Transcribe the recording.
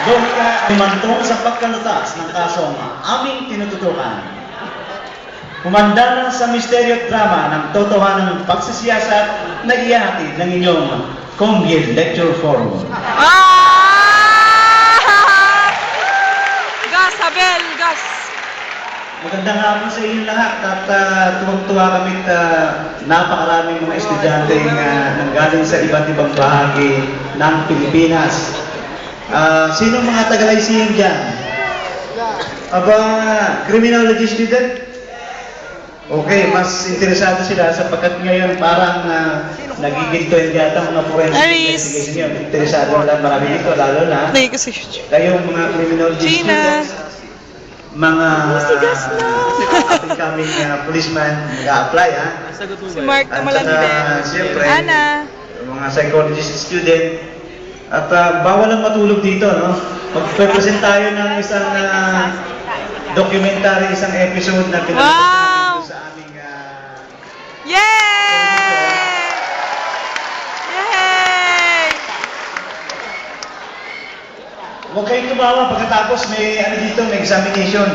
Logika ay mantong sa pagkalutas ng kasong aming tinututukan. Humanda na sa misteryo at drama ng totohanang pagsisiyasat na iyahatid ng inyong Conggil Lecture Forum. Gas, Abel, gas! Magandang hapon sa inyo lahat at tuwang-tuwa kami at napakaraming mga estudyante nanggaling sa iba't ibang bahagi ng Pilipinas. Sino mga taga-Lyceum dyan? Aba, criminology student? Okay, mas interesado sila sapagkat ngayon parang nagiging to yata mga forensic investigation yun. Interesado lang marami dito, lalo na kayong mga criminology students, mga upcoming policeman mag-a-apply, ha? Si Mark At Kamalandi. siyempre, Ana. mga psychologist student, at bawal ang matulog dito, no? Magpe-present tayo ng isang documentary, isang episode na pinapagod sa aming Yay! Yay! huwag kayong tumawa pagkatapos may ano dito, may examination.